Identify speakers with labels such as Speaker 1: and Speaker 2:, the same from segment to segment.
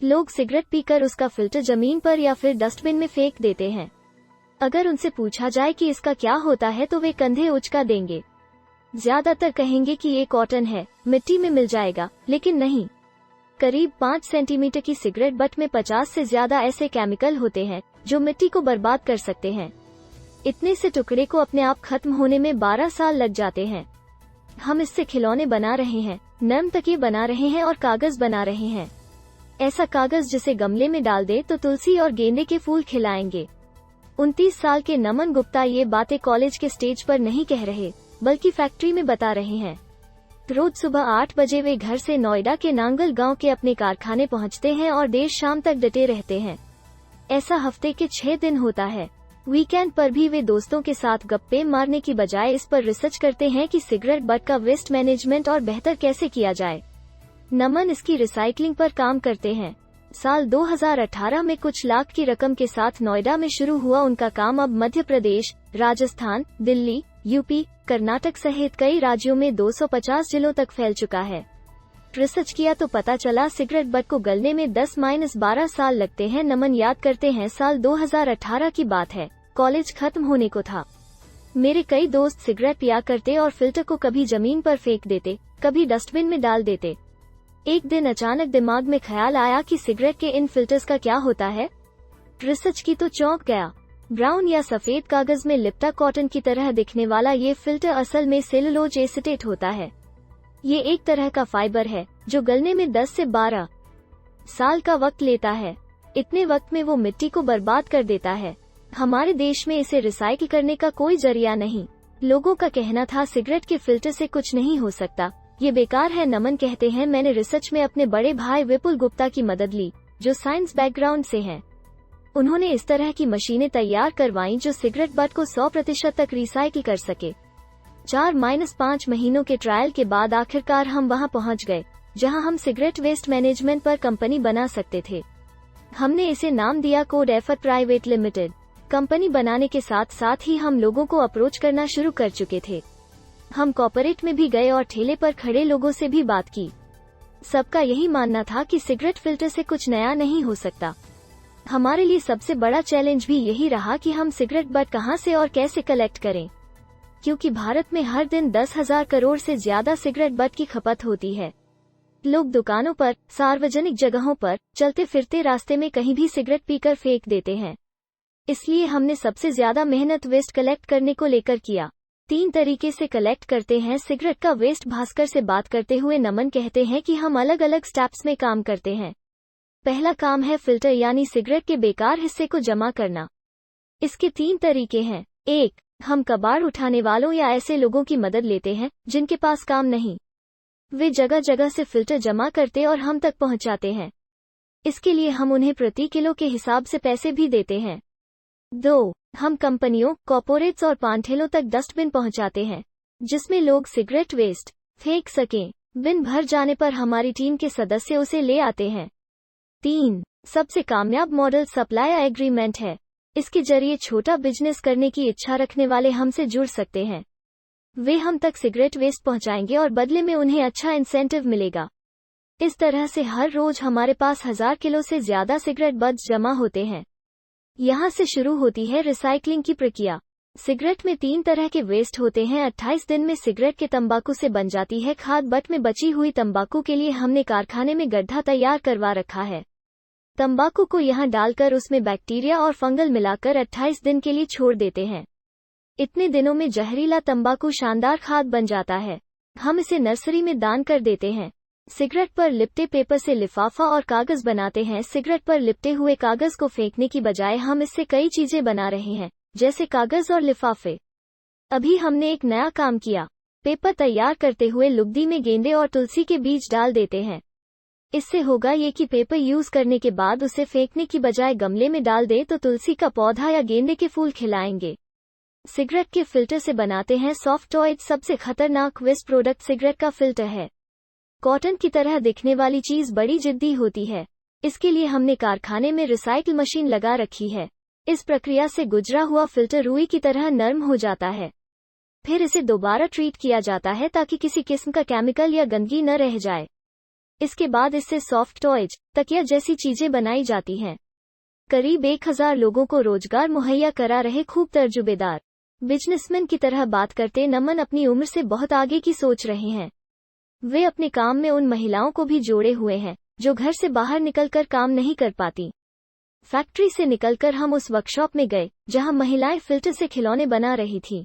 Speaker 1: लोग सिगरेट पीकर उसका फिल्टर जमीन पर या फिर डस्टबिन में फेंक देते हैं। अगर उनसे पूछा जाए कि इसका क्या होता है तो वे कंधे उचका देंगे। ज्यादातर कहेंगे कि ये कॉटन है, मिट्टी में मिल जाएगा, लेकिन नहीं। करीब 5 सेंटीमीटर की सिगरेट बट में 50 से ज्यादा ऐसे केमिकल होते हैं जो मिट्टी को बर्बाद कर सकते हैं। इतने से टुकड़े को अपने आप खत्म होने में 12 साल लग जाते हैं। हम इससे खिलौने बना रहे हैं, नरम तकिए बना रहे हैं और कागज बना रहे हैं। ऐसा कागज जिसे गमले में डाल दे तो तुलसी और गेंदे के फूल खिलाएंगे। 29 साल के नमन गुप्ता ये बातें कॉलेज के स्टेज पर नहीं कह रहे, बल्कि फैक्ट्री में बता रहे हैं। रोज सुबह 8 बजे वे घर से नोएडा के नांगल गांव के अपने कारखाने पहुंचते हैं और देर शाम तक डटे रहते हैं। ऐसा हफ्ते के 6 दिन होता है। वीकेंड पर भी वे दोस्तों के साथ गप्पे मारने की बजाय इस पर रिसर्च करते हैं कि सिगरेट बट का वेस्ट मैनेजमेंट और बेहतर कैसे किया जाए। नमन इसकी रिसाइकलिंग पर काम करते हैं। साल 2018 में कुछ लाख की रकम के साथ नोएडा में शुरू हुआ उनका काम अब मध्य प्रदेश, राजस्थान, दिल्ली, यूपी, कर्नाटक सहित कई राज्यों में 250 जिलों तक फैल चुका है। रिसर्च किया तो पता चला सिगरेट बट को गलने में 10-12 साल लगते हैं। नमन याद करते हैं, साल 2018 की बात है, कॉलेज खत्म होने को था। मेरे कई दोस्त सिगरेट पिया करते और फिल्टर को कभी जमीन पर फेंक देते, कभी डस्टबिन में डाल देते। एक दिन अचानक दिमाग में ख्याल आया कि सिगरेट के इन फिल्टर्स का क्या होता है। रिसर्च की तो चौंक गया। ब्राउन या सफेद कागज में लिपटा कॉटन की तरह दिखने वाला ये फिल्टर असल में सेलुलोज एसीटेट होता है। ये एक तरह का फाइबर है जो गलने में 10 से 12 साल का वक्त लेता है। इतने वक्त में वो मिट्टी को बर्बाद कर देता है। हमारे देश में इसे रिसाइकिल करने का कोई जरिया नहीं। लोगों का कहना था सिगरेट के फिल्टर से कुछ नहीं हो सकता, ये बेकार है। नमन कहते हैं, मैंने रिसर्च में अपने बड़े भाई विपुल गुप्ता की मदद ली, जो साइंस बैकग्राउंड से हैं। उन्होंने इस तरह की मशीनें तैयार करवाईं जो सिगरेट बट को 100% तक रिसाइकिल कर सके। 4-5 महीनों के ट्रायल के बाद आखिरकार हम वहां पहुंच गए जहां हम सिगरेट वेस्ट मैनेजमेंट पर कंपनी बना सकते थे। हमने इसे नाम दिया code effort private limited. Company बनाने के साथ साथ ही हम लोगों को अप्रोच करना शुरू कर चुके थे। हम कॉर्पोरेट में भी गए और ठेले पर खड़े लोगों से भी बात की। सबका यही मानना था कि सिगरेट फिल्टर से कुछ नया नहीं हो सकता। हमारे लिए सबसे बड़ा चैलेंज भी यही रहा कि हम सिगरेट बट कहां से और कैसे कलेक्ट करें, क्योंकि भारत में हर दिन 10,000 करोड़ से ज्यादा सिगरेट बट की खपत होती है। लोग दुकानों पर, सार्वजनिक जगहों पर, चलते फिरते रास्ते में कहीं भी सिगरेट पीकर फेंक देते हैं। इसलिए हमने सबसे ज्यादा मेहनत वेस्ट कलेक्ट करने को लेकर किया। 3 तरीके से कलेक्ट करते हैं सिगरेट का वेस्ट। भास्कर से बात करते हुए नमन कहते हैं कि हम अलग अलग स्टेप्स में काम करते हैं। पहला काम है फिल्टर यानी सिगरेट के बेकार हिस्से को जमा करना। इसके 3 तरीके हैं। 1, हम कबाड़ उठाने वालों या ऐसे लोगों की मदद लेते हैं जिनके पास काम नहीं। वे जगह जगह से फिल्टर जमा करते और हम तक पहुंचाते हैं। इसके लिए हम उन्हें प्रति किलो के हिसाब से पैसे भी देते हैं। 2, हम कंपनियों, कॉर्पोरेट्स और पानठेलों तक डस्टबिन पहुंचाते हैं जिसमें लोग सिगरेट वेस्ट फेंक सकें। बिन भर जाने पर हमारी टीम के सदस्य उसे ले आते हैं। 3, सबसे कामयाब मॉडल सप्लाई एग्रीमेंट है। इसके जरिए छोटा बिजनेस करने की इच्छा रखने वाले हमसे जुड़ सकते हैं। वे हम तक सिगरेट वेस्ट पहुंचाएंगे और बदले में उन्हें अच्छा इंसेंटिव मिलेगा। इस तरह से हर रोज हमारे पास 1000 किलो से ज्यादा सिगरेट बट्स जमा होते हैं। यहाँ से शुरू होती है रिसाइकलिंग की प्रक्रिया। सिगरेट में 3 तरह के वेस्ट होते हैं। 28 दिन में सिगरेट के तंबाकू से बन जाती है खाद। बट में बची हुई तंबाकू के लिए हमने कारखाने में गड्ढा तैयार करवा रखा है। तंबाकू को यहाँ डालकर उसमें बैक्टीरिया और फंगल मिलाकर 28 दिन के लिए छोड़ देते हैं। इतने दिनों में जहरीला तंबाकू शानदार खाद बन जाता है। हम इसे नर्सरी में दान कर देते हैं। सिगरेट पर लिपटे पेपर से लिफाफा और कागज बनाते हैं। सिगरेट पर लिपटे हुए कागज को फेंकने की बजाय हम इससे कई चीजें बना रहे हैं, जैसे कागज और लिफाफे। अभी हमने एक नया काम किया। पेपर तैयार करते हुए लुगदी में गेंदे और तुलसी के बीज डाल देते हैं। इससे होगा ये कि पेपर यूज करने के बाद उसे फेंकने की बजाय गमले में डाल दे तो तुलसी का पौधा या गेंदे के फूल खिलाएंगे। सिगरेट के फिल्टर से बनाते हैं सॉफ्ट टॉय। सबसे खतरनाक वेस्ट प्रोडक्ट सिगरेट का फिल्टर है। कॉटन की तरह दिखने वाली चीज बड़ी जिद्दी होती है। इसके लिए हमने कारखाने में रिसाइकिल मशीन लगा रखी है। इस प्रक्रिया से गुजरा हुआ फिल्टर रुई की तरह नरम हो जाता है। फिर इसे दोबारा ट्रीट किया जाता है ताकि किसी किस्म का केमिकल या गंदगी न रह जाए। इसके बाद इससे सॉफ्ट टॉयज, तकिया जैसी चीजें बनाई जाती हैं। करीब 1000 लोगों को रोजगार मुहैया करा रहे खूब तजुर्बेदार बिजनेसमैन की तरह बात करते नमन अपनी उम्र से बहुत आगे की सोच रहे हैं। वे अपने काम में उन महिलाओं को भी जोड़े हुए हैं जो घर से बाहर निकलकर काम नहीं कर पाती। फैक्ट्री से निकलकर हम उस वर्कशॉप में गए जहां महिलाएं फिल्टर से खिलौने बना रही थीं।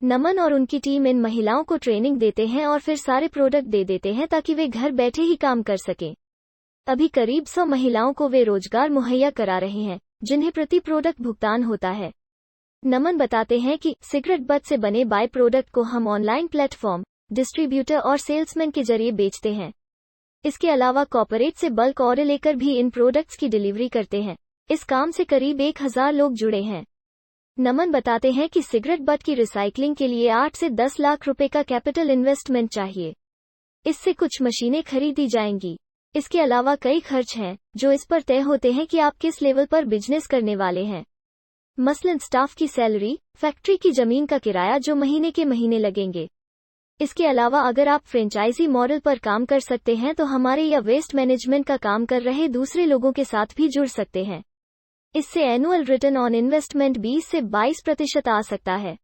Speaker 1: नमन और उनकी टीम इन महिलाओं को ट्रेनिंग देते हैं और फिर सारे प्रोडक्ट दे देते हैं ताकि वे घर बैठे ही काम कर सकें। अभी करीब 100 महिलाओं को वे रोजगार मुहैया करा रहे हैं जिन्हें प्रति प्रोडक्ट भुगतान होता है। नमन बताते हैं कि सिगरेट बट से बने बाय प्रोडक्ट को हम ऑनलाइन प्लेटफॉर्म, डिस्ट्रीब्यूटर और सेल्समैन के जरिए बेचते हैं। इसके अलावा कॉर्पोरेट से बल्क ऑर्डर लेकर भी इन प्रोडक्ट्स की डिलीवरी करते हैं। इस काम से करीब 1000 लोग जुड़े हैं। नमन बताते हैं कि सिगरेट बट की रिसाइकलिंग के लिए 8 से 10 लाख रुपए का कैपिटल इन्वेस्टमेंट चाहिए। इससे कुछ मशीनें खरीदी जाएंगी। इसके अलावा कई खर्च हैं जो इस पर तय होते हैं कि आप किस लेवल पर बिजनेस करने वाले हैं। मसलन स्टाफ की सैलरी, फैक्ट्री की जमीन का किराया जो महीने के महीने लगेंगे। इसके अलावा अगर आप फ्रेंचाइजी मॉडल पर काम कर सकते हैं तो हमारे या वेस्ट मैनेजमेंट का काम कर रहे दूसरे लोगों के साथ भी जुड़ सकते हैं। इससे एनुअल रिटर्न ऑन इन्वेस्टमेंट 20 से 22% आ सकता है।